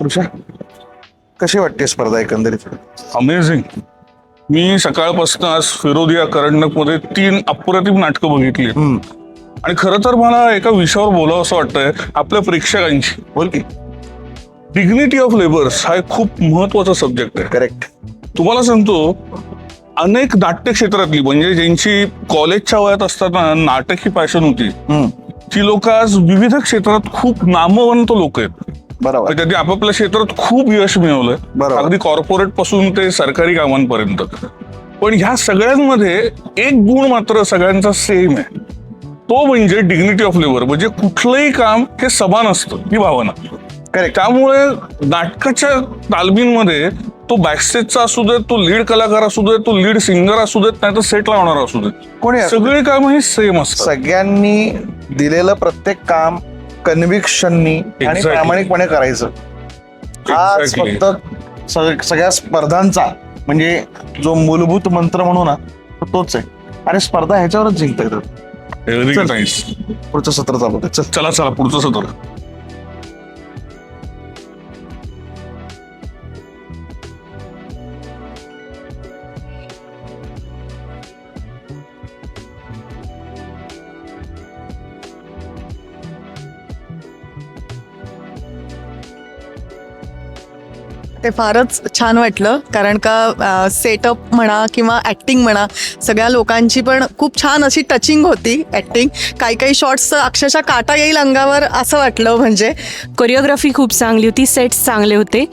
ऋषा, कशी वाटते स्पर्धा एकंदरीत? अमेझिंग. मी सकाळपासून आज फिरोदिया करंडक मध्ये 3 अप्रतिम नाटकं बघितली आणि खरं तर मला एका विषयावर बोलावं असं वाटतंय आपल्या प्रेक्षकांची. बोल की. डिग्निटी ऑफ लेबर्स हा एक खूप महत्वाचा सब्जेक्ट आहे. करेक्ट. तुम्हाला सांगतो, अनेक नाट्य क्षेत्रातली म्हणजे ज्यांची कॉलेजच्या वयात असताना नाटक ही पॅशन होती, ती लोक आज विविध क्षेत्रात खूप नामवंत लोक आहेत. बरोबर. त्यांनी आपापल्या क्षेत्रात खूप यश मिळवलंय, बरोबर. अगदी कॉर्पोरेट पासून ते सरकारी कामांपर्यंत. पण ह्या सगळ्यांमध्ये एक गुण मात्र सगळ्यांचा सेम आहे, तो म्हणजे डिग्निटी ऑफ लेबर. म्हणजे कुठलंही काम हे समान असतं, ही भावना. करेक्ट. त्यामुळे नाटकाच्या तालमींमध्ये तो बॅकस्टेजचा असू दे, तो लीड कलाकार असू दे, तो लीड सिंगर असू देत, नाही तर सेट लावणारा असू दे, कोणी असू दे, सगळे काम हे सेम असतात. सगळ्यांनी दिलेलं प्रत्येक काम कन्व्हिक्शननी आणि Exactly. प्रामाणिकपणे करायचं. हा Exactly. फक्त सगळ्या स्पर्धांचा म्हणजे जो मूलभूत मंत्र म्हणू ना, तो तोच आहे. आणि स्पर्धा ह्याच्यावरच जिंकता येतात. Very चल. nice. पुढचं सत्र चालू आहे. चल. चला चला पुढचं सत्र. ते फारच छान वाटलं, कारण का सेटअप म्हणा किंवा ॲक्टिंग म्हणा, सगळ्या लोकांची पण खूप छान अशी टचिंग होती ॲक्टिंग. काही काही शॉट्स अक्षरशः काटा येईल अंगावर असं वाटलं. म्हणजे कोरिओग्राफी खूप चांगली होती, सेट्स चांगले होते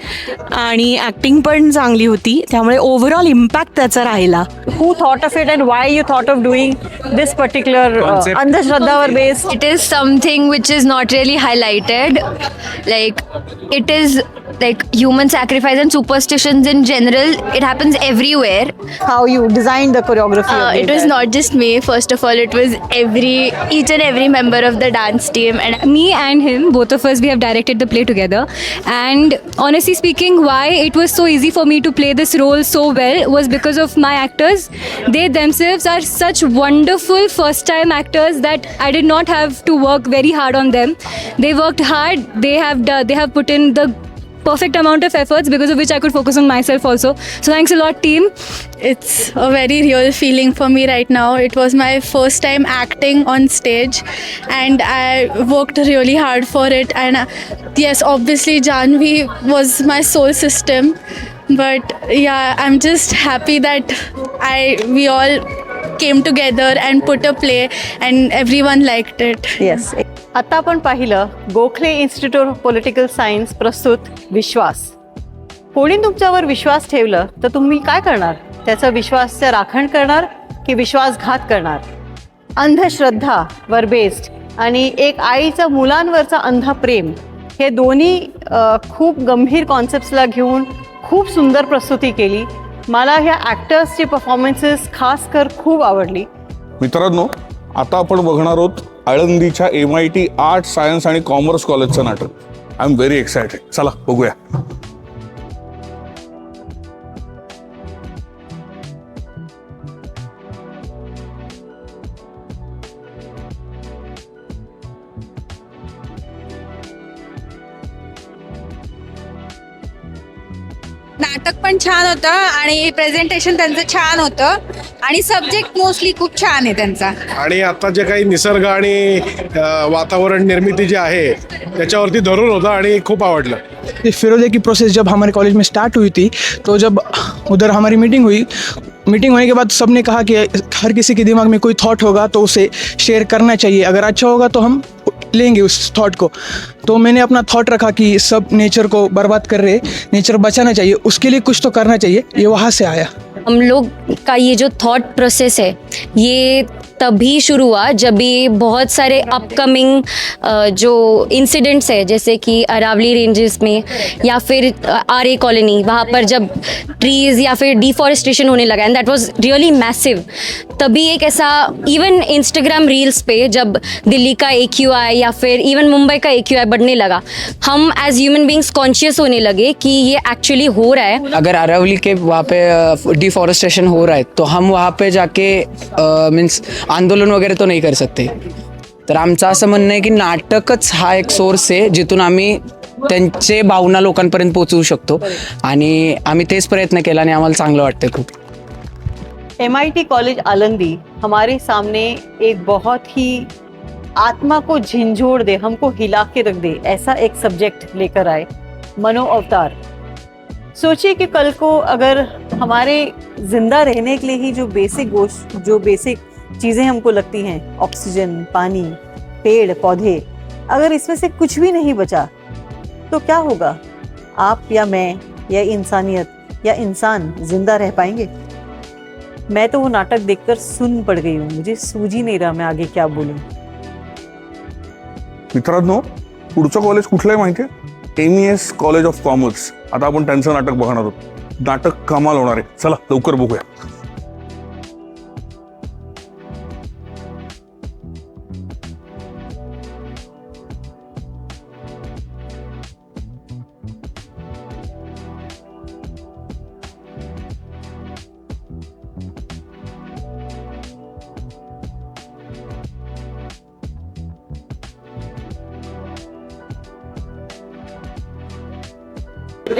आणि ॲक्टिंग पण चांगली होती, त्यामुळे ओव्हरऑल इम्पॅक्ट त्याचा राहिला. Who thought of it and why you thought of doing this particular अंधश्रद्धावर based? It is something which is not really highlighted. Like, it is like human sacrifice and superstitions in general. It happens everywhere. How you designed the choreography? of It was not just me. First of all, it was each and every member of the dance team. And Me and him, both of us, we have directed the play together. And honestly speaking, why it was so easy for me to play this role so well was because of my actors. They themselves are such wonderful first-time actors that I did not have to work very hard on them. They worked hard. They have put in the perfect amount of efforts, because of which I could focus on myself also. So thanks a lot, team. It's a very real feeling for me right now. It was my first time acting on stage and I worked really hard for it. And yes, obviously Janvi was my soul system. But yeah, I'm just happy that we all came together and put a play and everyone liked it. Yes. आता आपण पाहिलं Gokhale institute of political science प्रस्तुत विश्वास. कोणी तुमच्यावर विश्वास ठेवलं तर तुम्ही काय करणार? त्याचा विश्वासचं राखण करणार की विश्वासघात करणार? अंधश्रद्धावर बेस्ड आणि एक आईचा मुलांवरचा अंध प्रेम, हे दोन्ही खूप गंभीर कॉन्सेप्ट्सला घेऊन खूप सुंदर प्रस्तुती केली. मला ह्या ॲक्टर्सची परफॉर्मन्सेस खास कर खूप आवडली. मित्रांनो, आता आपण बघणार आहोत आळंदीच्या MIT आर्ट सायन्स आणि कॉमर्स कॉलेजचं नाटक. I am very excited. चला बघूया. नाटक पण छान होतं आणि प्रेझेंटेशन त्यांचं छान होतं आणि सब्जेक्ट मोस्टली खूप छान आहे त्यांचा. आणि आता जे काही निसर्ग आणि वातावरण निर्मिती जी आहे त्याच्यावरती धरून होतं आणि खूप आवडलं. फिरोदिया की प्रोसेस जब हमारे कॉलेज में स्टार्ट हुई थी, तो जब उधर हमारी मीटिंग हुई, मीटिंग होने के बाद सबने कहा कि हर किसी के दिमाग में कोई थॉट होगा तो उसे शेयर करना चाहिए, अगर अच्छा होगा तो हम लेंगे उस थॉट को. तो मैंने अपना थॉट रखा कि सब नेचर को बर्बाद कर रहे, नेचर बचाना चाहिए, उसके लिए कुछ तो करना चाहिए. ये वहाँ से आया. हम लोग का ये जो थॉट प्रोसेस है, ये तभी शुरू हुआ जब भी बहुत सारे अपकमिंग जो इंसिडेंट्स है, जैसे कि अरावली रेंजेस में या फिर RA कॉलोनी, वहाँ पर जब ट्रीज़ या फिर डिफॉरेस्टेशन होने लगा एंड दैट वाज रियली मैसिव. तभी एक ऐसा, इवन इंस्टाग्राम रील्स पे जब दिल्ली का AQI या फिर इवन मुंबई का AQI बढ़ने लगा, हम एज ह्यूमन बींग्स कॉन्शियस होने लगे कि ये एक्चुअली हो रहा है. अगर अरावली के वहाँ पे डिफॉरेस्टेशन हो रहा है तो हम वहाँ पे जाके मीन्स आंदोलन वगैरे तो नाही कर सकते. तर आमचं असं म्हणणं आहे की नाटकच हा एक सोर्स आहे जिथून आम्ही त्यांचे भावना लोकांपर्यंत पोहोचवू शकतो आणि आम्ही तेच प्रयत्न केला आणि आम्हाला चांगलं वाटतं खूप. MIT कॉलेज आलंदी हमारे सामने एक बहुत ही आत्मा को झिंझोड़ दे, हमको हिला के रख दे, ऐसा एक सब्जेक्ट लेकर आए, मनो अवतार. सोचिए कि कल को अगर हमारे जिंदा रहने के लिए ही जो बेसिक चीज़ें हमको लगती हैं, ऑक्सीजन, पानी, पेड़ पौधे, अगर इसमें से कुछ भी नहीं बचा तो क्या होगा? आप या मैं या इंसानियत या इंसान जिंदा रह पाएंगे? मैं तो वो नाटक देखकर सुन पड़ गई हूँ, मुझे सूझ ही नहीं रहा मैं आगे क्या बोलूं. मित्रांनो, पुढचं कॉलेज कुठलं आहे माहिती आहे? MES college of commerce. आता आपण त्यांचं नाटक बघणार आहोत. नाटक कमाल होणार आहे. चला लवकर बघूया.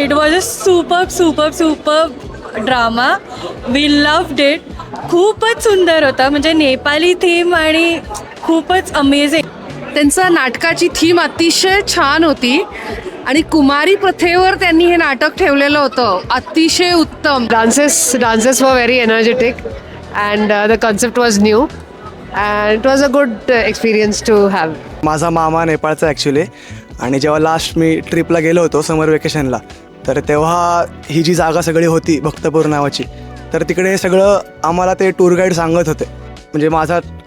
It was a superb drama. We loved it. खूपच सुंदर होता, म्हणजे नेपाली थीम आणि खूपच अमेझिंग. त्यांचं नाटकाची थीम अतिशय छान होती आणि कुमारी प्रथेवर त्यांनी हे नाटक ठेवलेलं होतं. अतिशय उत्तम. Dances were very energetic and the concept was new and it was a good experience to have. माझा मामा नेपाळचा ॲक्च्युली, आणि जेव्हा लास्ट मी ट्रिपला गेलो होतो समर वेकेशनला, तर तेव्हा ही जी जागा सगळी होती भक्तपूर नावाची, तर तिकडे सगळं आम्हाला ते टूर गाईड सांगत होते. म्हणजे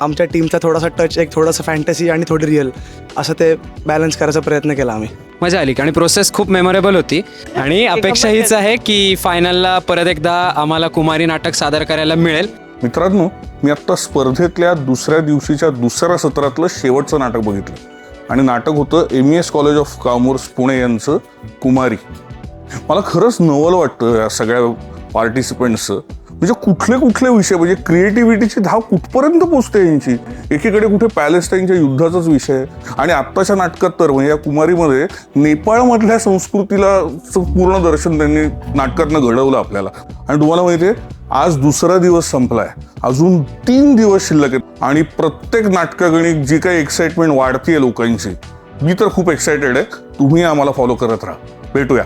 आमच्या टीमचा थोडासा टच, एक थोडंसं फॅन्टसी आणि थोडी रिअल, असं ते बॅलन्स करायचा प्रयत्न केला आम्ही. मजा आली आणि प्रोसेस खूप मेमोरेबल होती आणि अपेक्षा हीच आहे की फायनलला परत एकदा आम्हाला कुमारी नाटक सादर करायला मिळेल. मित्रांनो, मी आत्ता स्पर्धेतल्या दुसऱ्या दिवशीच्या दुसऱ्या सत्रातलं शेवटचं नाटक बघितलं आणि नाटक होतं MES college of commerce Pune यांचं कुमारी. मला खरंच नवल वाटतं या सगळ्या पार्टिसिपंट्सचं. म्हणजे कुठले विषय, म्हणजे क्रिएटिव्हिटीची धाव कुठपर्यंत पोचते यांची. एकीकडे कुठे पॅलेस्टाईनच्या युद्धाचाच विषय आणि आत्ताच्या नाटकात तर म्हणजे या कुमारीमध्ये नेपाळमधल्या संस्कृतीला पूर्ण दर्शन त्यांनी नाटकातनं घडवलं आपल्याला. आणि तुम्हाला माहिती आहे, आज दुसरा दिवस संपलाय, अजून 3 दिवस शिल्लक आहेत आणि प्रत्येक नाटकागणिक जी काही एक्साइटमेंट वाढतीये लोकांची, मी तर खूप एक्सायटेड आहे. तुम्ही आम्हाला फॉलो करत राहा. भेटूया.